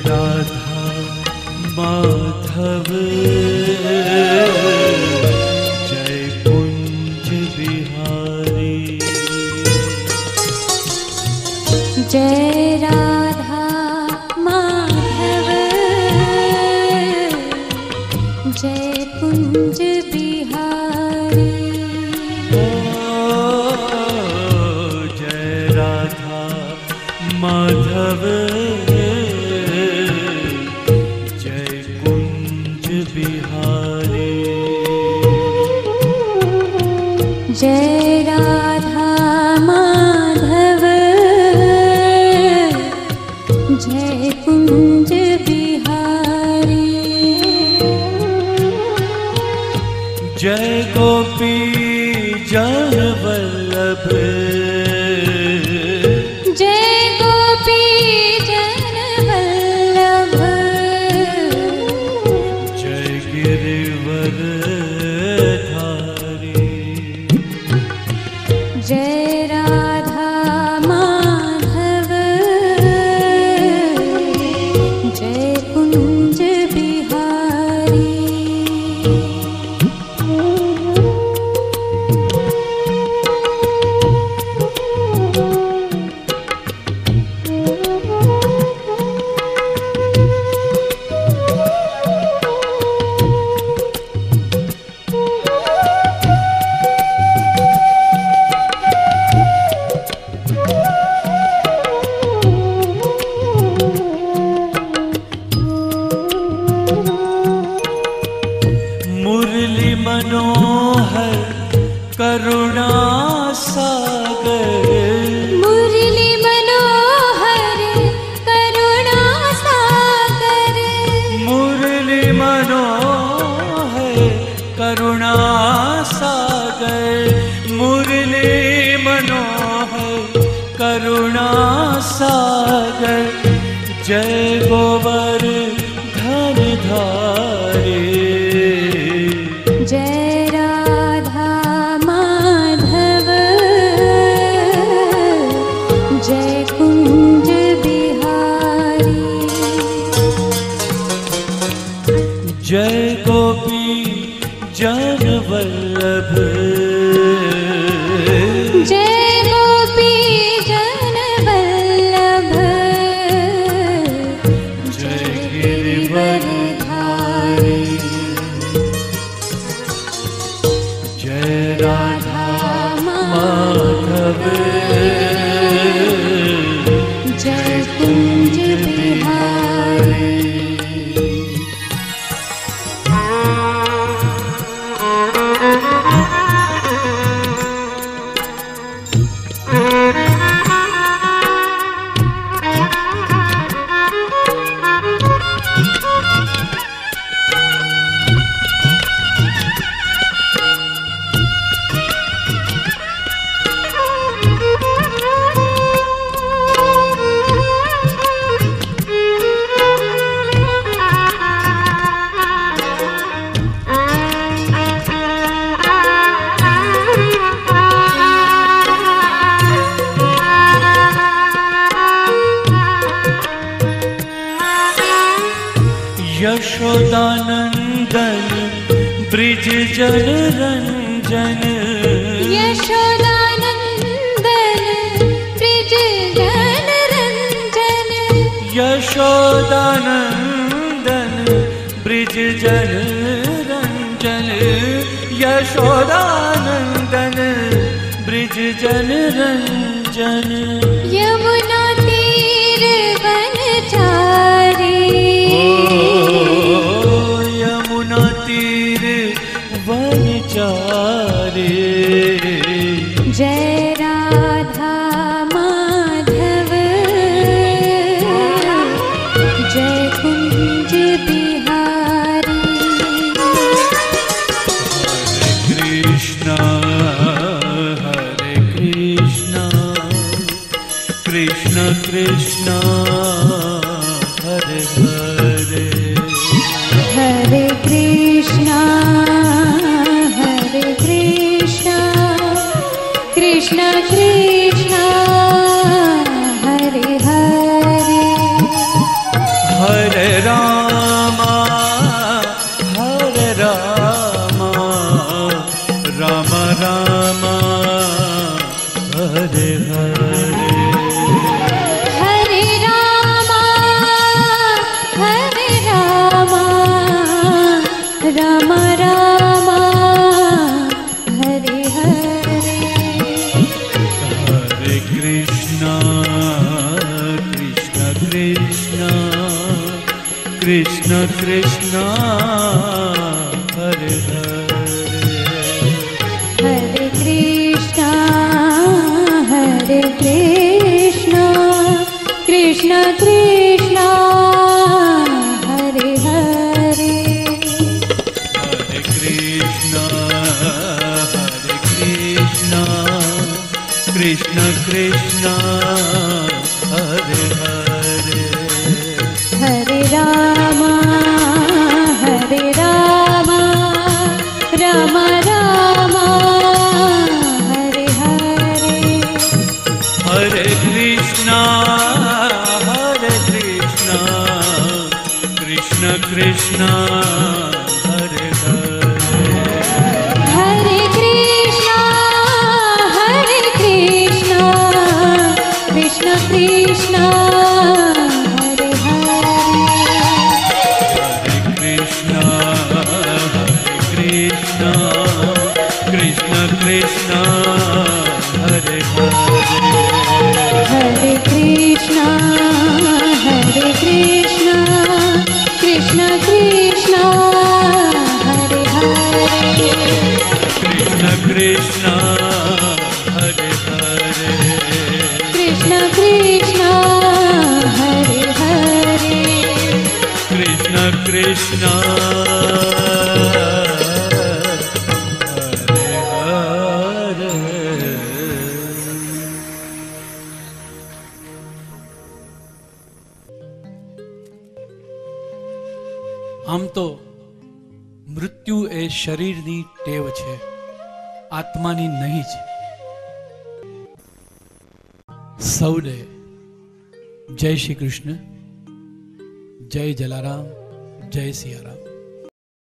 राधा माधव जय कुंज बिहारी। जय राधा माधव जय कुंज बिहारी। जय राधा माधव जय कुंज बिहारी। जय राधा माधव जय कुंज बिहारी। जय गोपी जन वल्लभ जय गोपी जन वल्लभ जय गिरिवर धारी। जय राधा माधव जय कुंज बिहारी। मुरली मनोहर करुणा सागर। मुरली मनोहर करुणा सागर। मुरली मनोहर करुणा सागर। मुरली मनोहर करुणा सागर। जय गोवर्धन धारी। जय राधा माधव जय कुंज बिहारी। जय गोपी जन वल्लभ जय गोपी जन वल्लभ जय गिरिवर धारी। जय राधा माधव जय कुंज बिहारी। यशोदानंदन ब्रिज जन रंजन। यशोदानंदन ब्रिज जन रंजन। यशोदानंदन ब्रिज जन रंजन। यशोदानंदन ब्रिज जन रंजन। यमुना तीर वनचारी। यमुना तीर वनचारी। जय राधा माधव जय कुंज बिहारी। हरे Krishna Krishna Krishna Krishna Krishna Hare Hare Hare Krishna Hare Krishna Krishna Krishna Hare Hare Hare Krishna Krishna Krishna Hare Hare Hare Rama Rama Rama Hare Hare Hare Krishna Krishna Krishna Hare Hare Hare Krishna Krishna Krishna Hare Hare Krishna Krishna Krishna Hare Hare Hare Krishna Krishna Krishna Hare Hare Krishna Krishna Hare Hare Krishna Krishna Hare Hare Krishna Krishna Hare Hare આમ તો મૃત્યુ એ શરીરની ટેવ છે, આત્માની નહીં જ. સૌને જય શ્રી કૃષ્ણ, જય જલારામ, જય સિયારામ.